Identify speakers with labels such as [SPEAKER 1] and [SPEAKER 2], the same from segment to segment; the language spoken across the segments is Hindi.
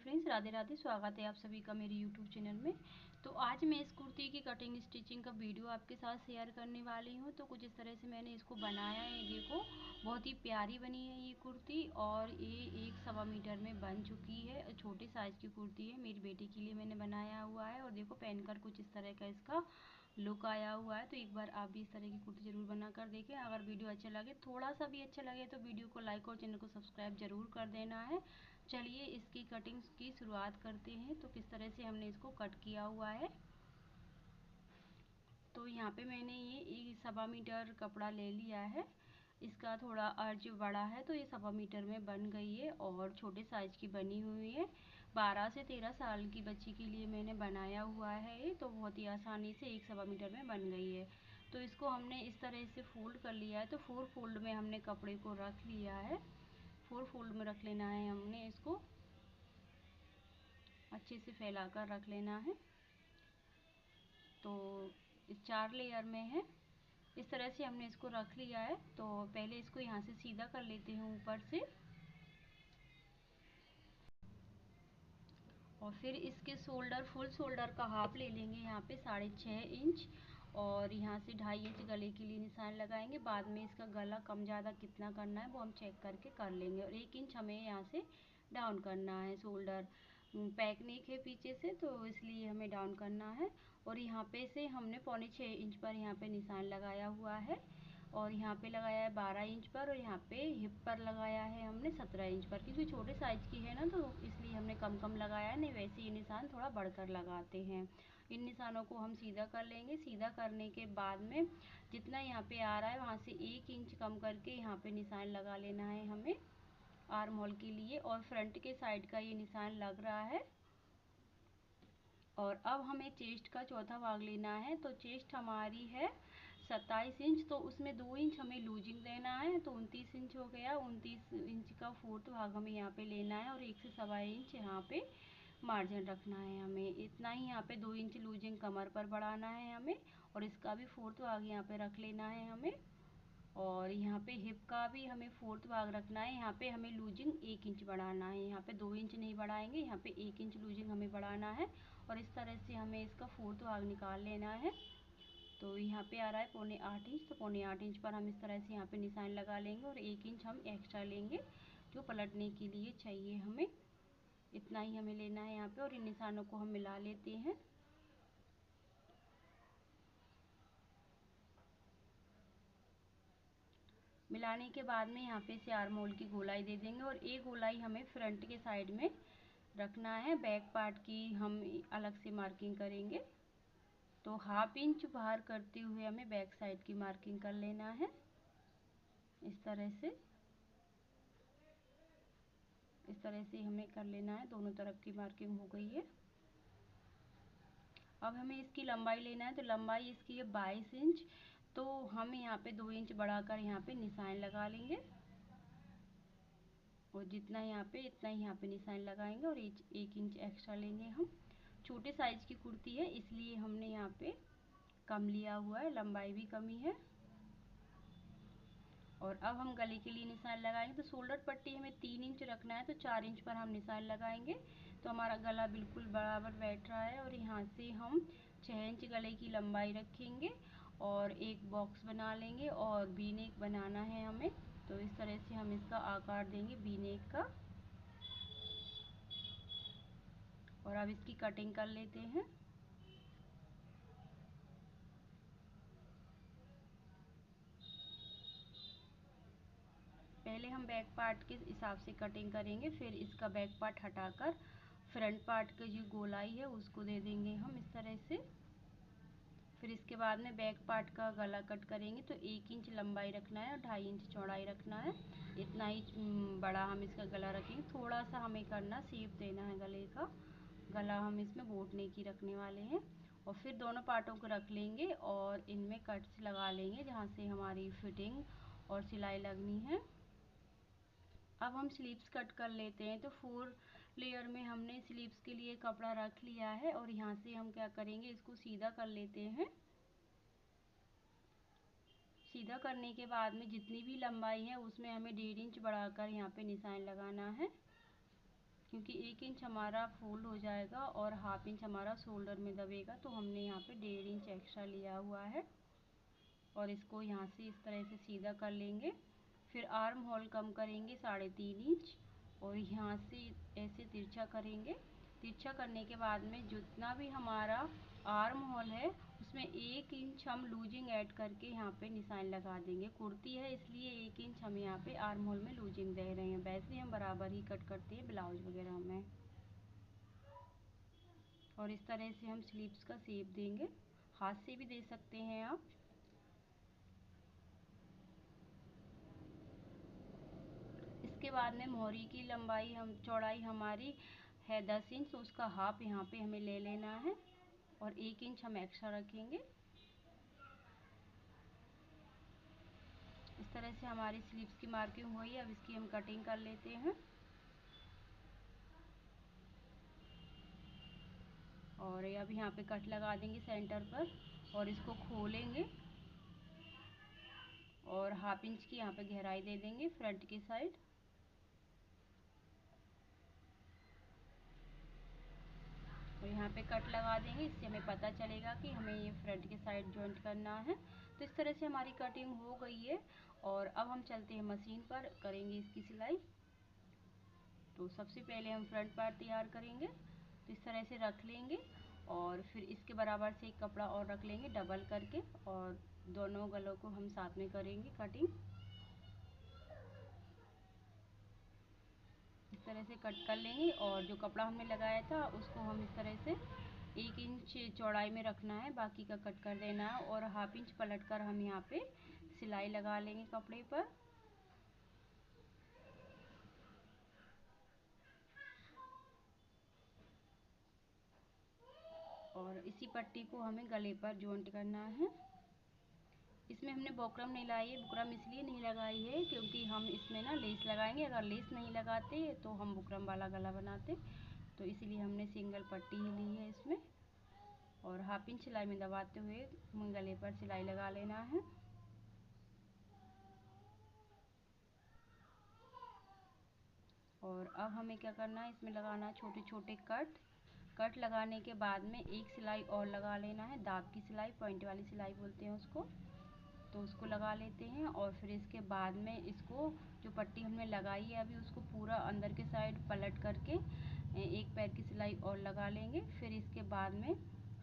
[SPEAKER 1] फ्रेंड्स, राधे राधे। स्वागत है आप सभी का मेरे यूट्यूब चैनल में। तो आज मैं इस कुर्ती की कटिंग स्टिचिंग का वीडियो आपके साथ शेयर करने वाली हूँ। तो कुछ इस तरह से मैंने इसको बनाया है। देखो, बहुत ही प्यारी बनी है ये कुर्ती और ये 1 सवा मीटर में बन चुकी है। छोटे साइज़ की कुर्ती है, मेरी बेटी के लिए मैंने बनाया हुआ है। और देखो, पहनकर कुछ इस तरह का इसका लुक आया हुआ है। तो एक बार आप भी इस तरह की कुर्ती ज़रूर बनाकर देखें। अगर वीडियो अच्छा लगे, थोड़ा सा भी अच्छा लगे, तो वीडियो को लाइक और चैनल को सब्सक्राइब जरूर कर देना है। चलिए इसकी कटिंग की शुरुआत करते हैं। तो किस तरह से हमने इसको कट किया हुआ है। तो यहाँ पे मैंने ये 1 सवा मीटर कपड़ा ले लिया है। इसका थोड़ा अर्ज बड़ा है, तो ये 1 सवा मीटर में बन गई है और छोटे साइज की बनी हुई है। 12 से 13 साल की बच्ची के लिए मैंने बनाया हुआ है ये। तो बहुत ही आसानी से 1 सवा मीटर में बन गई है। तो इसको हमने इस तरह से फोल्ड कर लिया है। तो 4 फोल्ड में हमने कपड़े को रख लिया है। 4 फोल्ड में रख लेना है हमने, इसको अच्छे से फैलाकर रख लेना है। तो इस 4 लेयर में है, इस तरह से हमने इसको रख लिया है। तो पहले इसको यहाँ से सीधा कर लेते हैं ऊपर से, और फिर इसके शोल्डर, फुल शोल्डर का हाफ ले लेंगे यहाँ पे 6.5 इंच, और यहाँ से 2.5 इंच गले के लिए निशान लगाएंगे। बाद में इसका गला कम ज़्यादा कितना करना है वो हम चेक करके कर लेंगे। और 1 इंच हमें यहाँ से डाउन करना है। शोल्डर पैक नेक है पीछे से, तो इसलिए हमें डाउन करना है। और यहाँ पे से हमने 6.25 इंच पर यहाँ पे निशान लगाया हुआ है, और यहाँ पे लगाया है 12 इंच पर, और यहाँ पे हिप पर लगाया है हमने 17 इंच पर। क्योंकि छोटे साइज की है ना, तो इसलिए हमने कम कम लगाया है। नहीं, वैसे ये निशान थोड़ा बढ़कर लगाते हैं। इन निशानों को हम सीधा कर लेंगे। सीधा करने के बाद में जितना यहाँ पे आ रहा है, वहाँ से 1 इंच कम करके यहाँ पे निशान लगा लेना है हमें आर्म होल के लिए। और फ्रंट के साइड का ये निशान लग रहा है। और अब हमें चेस्ट का चौथा भाग लेना है। तो चेस्ट हमारी है 27 इंच, तो उसमें 2 इंच हमें लूजिंग देना है। तो 29 इंच हो गया। 29 इंच का 4th भाग हमें यहाँ पे लेना है, और 1 से सवा इंच यहाँ पे मार्जिन रखना है हमें। इतना ही यहाँ पे 2 इंच लूजिंग कमर पर बढ़ाना है हमें, और इसका भी 4th भाग यहाँ पे रख लेना है हमें। और यहाँ पे हिप का भी हमें 4th भाग रखना है। यहाँ पे हमें लूजिंग 1 इंच बढ़ाना है। यहाँ पे 2 इंच नहीं बढ़ाएंगे, यहाँ पे 1 इंच लूजिंग हमें बढ़ाना है। और इस तरह से हमें इसका 4th भाग निकाल लेना है। तो यहाँ पे आ रहा है 7.25 इंच। तो 7.25 इंच पर हम इस तरह से यहाँ पे निशान लगा लेंगे, और 1 इंच हम एक्स्ट्रा लेंगे जो पलटने के लिए चाहिए हमें। इतना ही हमें लेना है यहाँ पे, और इन निशानों को हम मिला लेते हैं। मिलाने के बाद में यहाँ पे से आर्म होल की गोलाई दे देंगे, और एक गोलाई हमें फ्रंट के साइड में रखना है। बैक पार्ट की हम अलग से मार्किंग करेंगे। तो 1/2 इंच बाहर करते हुए हमें बैक साइड की मार्किंग कर लेना है। इस तरह से हमें कर लेना है। दोनों तरफ की मार्किंग हो गई है। अब हमें इसकी लंबाई लेना है। तो लंबाई इसकी है 22 इंच। तो हम यहाँ पे 2 इंच बढ़ाकर यहाँ पे निशान लगा लेंगे, और जितना यहाँ पे इतना ही यहाँ पे निशान लगाएंगे, और 1 इंच एक्स्ट्रा लेंगे हम। छोटे साइज की कुर्ती है, इसलिए हमने यहाँ पे कम लिया हुआ है, लंबाई भी कमी है। और अब हम गले के लिए निशान लगाएंगे। तो शोल्डर पट्टी हमें 3 इंच रखना है, तो 4 इंच पर हम निशान लगाएंगे। तो हमारा गला बिल्कुल बराबर बैठ रहा है। और यहाँ से हम 6 इंच गले की लंबाई रखेंगे, और एक बॉक्स बना लेंगे, और वी नेक बनाना है हमें। तो इस तरह से हम इसका आकार देंगे वी नेक का। और अब इसकी कटिंग कर लेते हैं। पहले हम बैक पार्ट के हिसाब से कटिंग करेंगे, फिर इसका बैक पार्ट हटाकर फ्रंट पार्ट की जो गोलाई है उसको दे देंगे हम इस तरह से। फिर इसके बाद में बैक पार्ट का गला कट करेंगे। तो 1 इंच लंबाई रखना है, और 2.5 इंच चौड़ाई रखना है। इतना ही बड़ा हम इसका गला रखेंगे। थोड़ा सा हमें करना, शेप देना है गले का। गला हम इसमें बोट नेक ही रखने वाले हैं। और फिर दोनों पार्टों को रख लेंगे, और इनमें कट्स लगा लेंगे जहाँ से हमारी फिटिंग और सिलाई लगनी है। अब हम स्लीव्स कट कर लेते हैं। तो 4 लेयर में हमने स्लीव्स के लिए कपड़ा रख लिया है, और यहाँ से हम क्या करेंगे, इसको सीधा कर लेते हैं। सीधा करने के बाद में जितनी भी लंबाई है उसमें हमें 1.5 इंच बढ़ाकर यहाँ पे निशान लगाना है। क्योंकि 1 इंच हमारा फोल्ड हो जाएगा और 1/2 इंच हमारा शोल्डर में दबेगा, तो हमने यहाँ पे 1.5 इंच एक्स्ट्रा लिया हुआ है। और इसको यहाँ से इस तरह से सीधा कर लेंगे। फिर आर्म होल कम करेंगे 3.5 इंच और यहाँ से ऐसे तिरछा करेंगे। तिरछा करने के बाद में जितना भी हमारा आर्म होल है उसमें 1 इंच हम लूजिंग ऐड करके यहाँ पे निशान लगा देंगे। कुर्ती है इसलिए 1 इंच हम यहाँ पे आर्म होल में लूजिंग दे रहे हैं, वैसे हम बराबर ही कट करते हैं ब्लाउज वगैरह में। और इस तरह से हम स्लीव्स का शेप देंगे, हाथ से भी दे सकते हैं आप। इसके बाद में मोहरी की लंबाई चौड़ाई हमारी है 10 इंच, तो उसका हाफ यहाँ पे हमें ले लेना है और 1 इंच हम एक्स्ट्रा रखेंगे। इस तरह से हमारी स्लीव्स की मार्किंग हुई है। अब इसकी हम कटिंग कर लेते हैं और अब यहाँ पे कट लगा देंगे सेंटर पर और इसको खोलेंगे और 1/2 इंच की यहाँ पे गहराई दे देंगे फ्रंट की साइड। और यहाँ पे कट लगा देंगे, इससे हमें पता चलेगा कि हमें ये फ्रंट की साइड जॉइंट करना है। तो इस तरह से हमारी कटिंग हो गई है और अब हम चलते हैं मशीन पर, करेंगे इसकी सिलाई। तो सबसे पहले हम फ्रंट पार्ट तैयार करेंगे। तो इस तरह से रख लेंगे और फिर इसके बराबर से एक कपड़ा और रख लेंगे डबल करके और दोनों गलों को हम साथ में करेंगे कटिंग। इस तरह से कट कर लेंगे और जो कपड़ा हमने लगाया था उसको हम इस तरह से 1 इंच चौड़ाई में रखना है, बाकी का कट कर देना है और 1/2 इंच पलट कर हम यहाँ पे सिलाई लगा लेंगे कपड़े पर। और इसी पट्टी को हमें गले पर जॉइंट करना है। इसमें हमने बुकरम नहीं लाई है, बुकरम इसलिए नहीं लगाई है क्योंकि हम इसमें ना लेस लगाएंगे। अगर लेस नहीं लगाते तो हम बुकरम वाला गला बनाते, तो इसीलिए हमने सिंगल पट्टी ही ली है इसमें। और 1/2 इंच सिलाई में दबाते हुए हमें गले पर सिलाई लगा लेना है। और अब हमें क्या करना है, इसमें लगाना है छोटे छोटे कट। कट लगाने के बाद में एक सिलाई और लगा लेना है, दाब की सिलाई, पॉइंट वाली सिलाई बोलते हैं उसको। तो उसको लगा लेते हैं और फिर इसके बाद में इसको जो पट्टी हमने लगाई है अभी उसको पूरा अंदर के साइड पलट करके एक पैर की सिलाई और लगा लेंगे। फिर इसके बाद में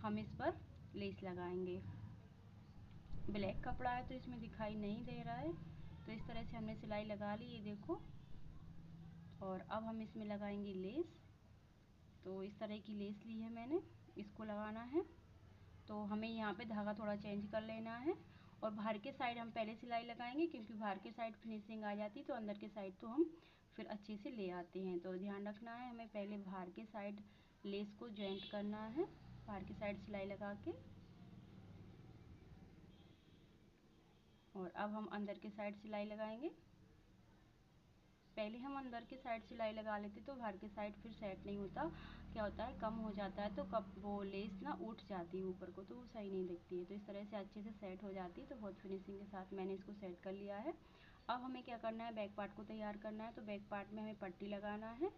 [SPEAKER 1] हम इस पर लेस लगाएंगे। ब्लैक कपड़ा है तो इसमें दिखाई नहीं दे रहा है। तो इस तरह से हमने सिलाई लगा ली, ये देखो। और अब हम इसमें लगाएंगे लेस। तो इस तरह की लेस ली है मैंने, इसको लगाना है। तो हमें यहाँ पे धागा थोड़ा चेंज कर लेना है और बाहर के साइड हम पहले सिलाई लगाएंगे क्योंकि बाहर के साइड फिनिशिंग आ जाती तो अंदर के साइड तो हम फिर अच्छे से ले आते हैं। तो ध्यान रखना है, हमें पहले बाहर के साइड लेस को जॉइंट करना है, बाहर की साइड सिलाई लगा के। और अब हम अंदर के साइड सिलाई लगाएंगे। पहले हम अंदर के साइड सिलाई लगा लेते तो बाहर के साइड फिर सेट नहीं होता, क्या होता है कम हो जाता है, तो कब वो लेस ना उठ जाती है ऊपर को, तो वो सही नहीं दिखती है। तो इस तरह से अच्छे से सेट हो जाती है। तो बहुत फिनिशिंग के साथ मैंने इसको सेट कर लिया है। अब हमें क्या करना है, बैक पार्ट को तैयार करना है। तो बैक पार्ट में हमें पट्टी लगाना है,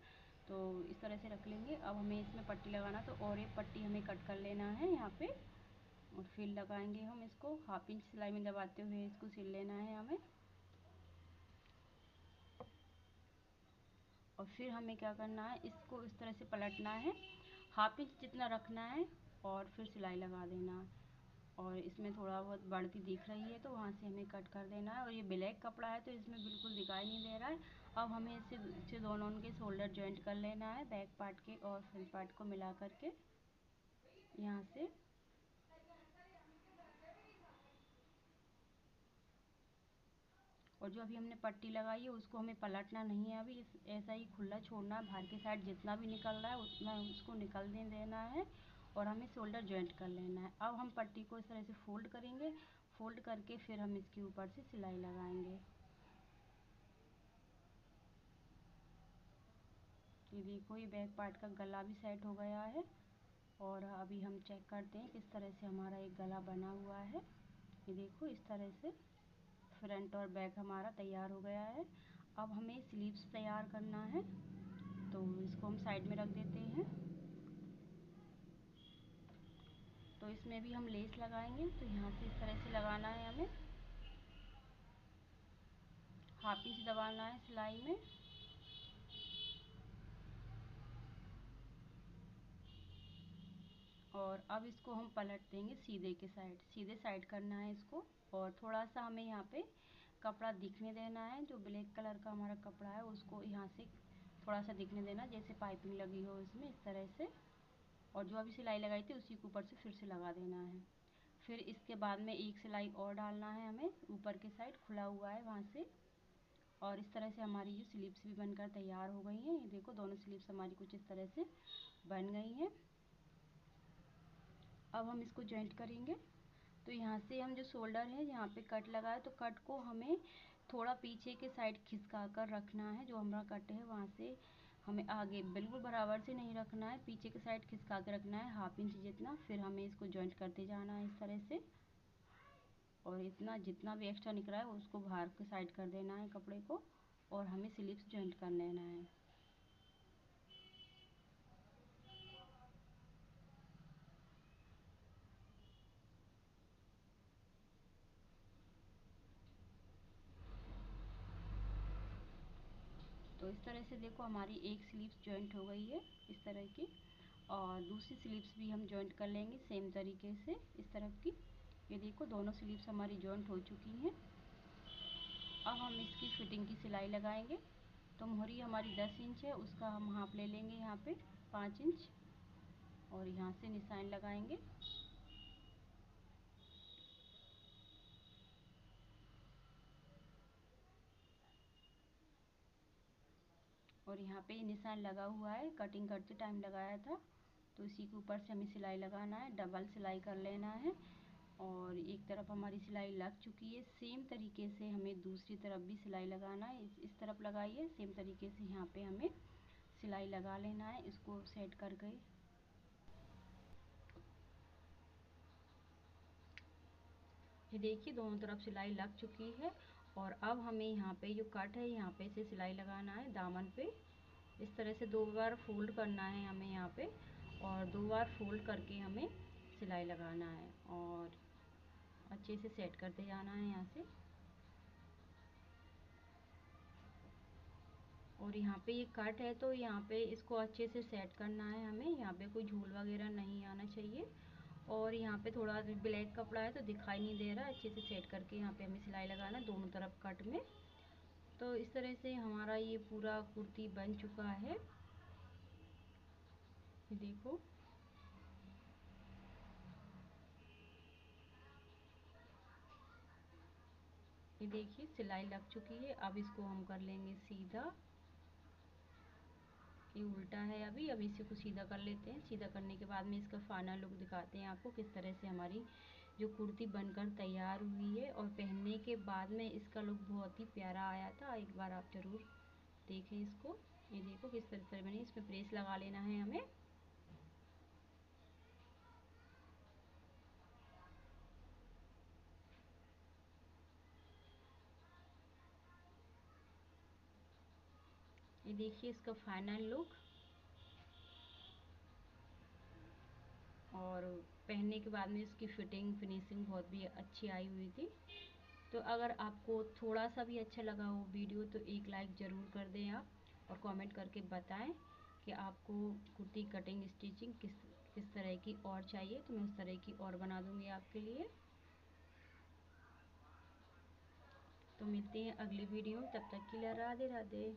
[SPEAKER 1] तो इस तरह से रख लेंगे। अब हमें इसमें पट्टी लगाना, तो और एक पट्टी हमें कट कर लेना है यहाँ पे और फिर लगाएंगे हम इसको 1/2 इंच सिलाई में दबाते हुए इसको सिल लेना है हमें। और फिर हमें क्या करना है, इसको इस तरह से पलटना है, 1/2 इंच जितना रखना है और फिर सिलाई लगा देना है। और इसमें थोड़ा बहुत बढ़ती दिख रही है तो वहाँ से हमें कट कर देना है। और ये ब्लैक कपड़ा है तो इसमें बिल्कुल दिखाई नहीं दे रहा है। अब हमें इससे दोनों के शोल्डर जॉइंट कर लेना है, बैक पार्ट के और फ्रंट पार्ट को मिला करके यहाँ से। और जो अभी हमने पट्टी लगाई है उसको हमें पलटना नहीं है, अभी ऐसा ही खुला छोड़ना है। बाहर के साइड जितना भी निकल रहा है उतना उसको निकलने देना है और हमें शोल्डर जॉइंट कर लेना है। अब हम पट्टी को इस तरह से फोल्ड करेंगे, फोल्ड करके फिर हम इसके ऊपर से सिलाई लगाएंगे। ये देखो, ये बैक पार्ट का गला भी सेट हो गया है। और अभी हम चेक करते हैं किस तरह से हमारा एक गला बना हुआ है। ये देखो, इस तरह से फ्रंट और बैक हमारा तैयार हो गया है। अब हमें स्लीव्स तैयार करना है। तो इसको हम साइड में रख देते हैं। तो इसमें भी हम लेस लगाएंगे। तो यहाँ से इस तरह से लगाना है हमें, 1/2 इंच दबाना है सिलाई में। और अब इसको हम पलट देंगे सीधे साइड करना है इसको। और थोड़ा सा हमें यहाँ पे कपड़ा दिखने देना है, जो ब्लैक कलर का हमारा कपड़ा है उसको यहाँ से थोड़ा सा दिखने देना, जैसे पाइपिंग लगी हो इसमें, इस तरह से। और जो अभी सिलाई लगाई थी उसी के ऊपर से फिर से लगा देना है। फिर इसके बाद में एक सिलाई और डालना है हमें, ऊपर के साइड खुला हुआ है वहाँ से। और इस तरह से हमारी ये स्लीव्स भी बनकर तैयार हो गई हैं। ये देखो दोनों स्लीव्स हमारी कुछ इस तरह से बन गई हैं। अब हम इसको जॉइंट करेंगे। तो यहाँ से हम जो शोल्डर है यहाँ पे कट लगाए, तो कट को हमें थोड़ा पीछे के साइड खिसका कर रखना है। जो हमारा कट है वहाँ से हमें आगे बिल्कुल बराबर से नहीं रखना है, पीछे के साइड खिसका के रखना है 1/2 इंच जितना। फिर हमें इसको जॉइंट करते जाना है इस तरह से। और इतना जितना भी एक्स्ट्रा निकला है उसको बाहर के साइड कर देना है कपड़े को, और हमें स्लीव्स जॉइंट कर लेना है। तो इस तरह से देखो हमारी एक स्लीव्स जॉइंट हो गई है इस तरह की। और दूसरी स्लीव्स भी हम जॉइंट कर लेंगे सेम तरीके से इस तरफ की। ये देखो दोनों स्लीव्स हमारी जॉइंट हो चुकी हैं। अब हम इसकी फिटिंग की सिलाई लगाएंगे। तो मोहरी हमारी 10 इंच है, उसका हम हाफ ले लेंगे यहाँ पे 5 इंच, और यहाँ से निशान लगाएंगे। और यहाँ पे निशान लगा हुआ है, कटिंग करते टाइम लगाया था। तो इसी के ऊपर से हमें सिलाई लगाना है, डबल सिलाई कर लेना है। और एक तरफ हमारी सिलाई लग चुकी है, सेम तरीके से हमें दूसरी तरफ भी सिलाई लगाना है। इस तरफ लगाइए, सेम तरीके से यहाँ पे हमें सिलाई लगा लेना है इसको सेट करके। ये देखिए दोनों तरफ सिलाई लग चुकी है। और अब हमें यहाँ पे जो कट है यहाँ पे से सिलाई लगाना है दामन पे। इस तरह से 2 बार फोल्ड करना है हमें यहाँ पे, और 2 बार फोल्ड करके हमें सिलाई लगाना है। और अच्छे से सेट करते जाना है यहाँ से। और यहाँ पे ये कट है तो यहाँ पे इसको अच्छे से सेट करना है हमें। यहाँ पे कोई झूल वगैरह नहीं आना चाहिए। और यहाँ पे थोड़ा ब्लैक कपड़ा है तो दिखाई नहीं दे रहा, अच्छे से सेट करके यहाँ पे हमें सिलाई लगाना है दोनों तरफ कट में। तो इस तरह से हमारा ये पूरा कुर्ती बन चुका है। ये देखो, ये देखिए सिलाई लग चुकी है। अब इसको हम कर लेंगे सीधा। ये उल्टा है अभी इसी को सीधा कर लेते हैं। सीधा करने के बाद में इसका फाइनल लुक दिखाते हैं आपको, किस तरह से हमारी जो कुर्ती बनकर तैयार हुई है। और पहनने के बाद में इसका लुक बहुत ही प्यारा आया था, एक बार आप ज़रूर देखें इसको। ये देखो किस तरह से बनी, इसमें प्रेस लगा लेना है हमें। ये देखिए इसका फाइनल लुक। और पहनने के बाद में इसकी फिनिशिंग बहुत भी अच्छी आई हुई थी। तो अगर आपको थोड़ा सा भी अच्छा लगा हो वीडियो तो एक लाइक ज़रूर कर दें आप, और कमेंट करके बताएं कि आपको कुर्ती कटिंग स्टिचिंग किस किस तरह की और चाहिए, तो मैं उस तरह की और बना दूंगी आपके लिए। तो मिलते हैं अगली वीडियो में, तब तक के लिए राधे राधे।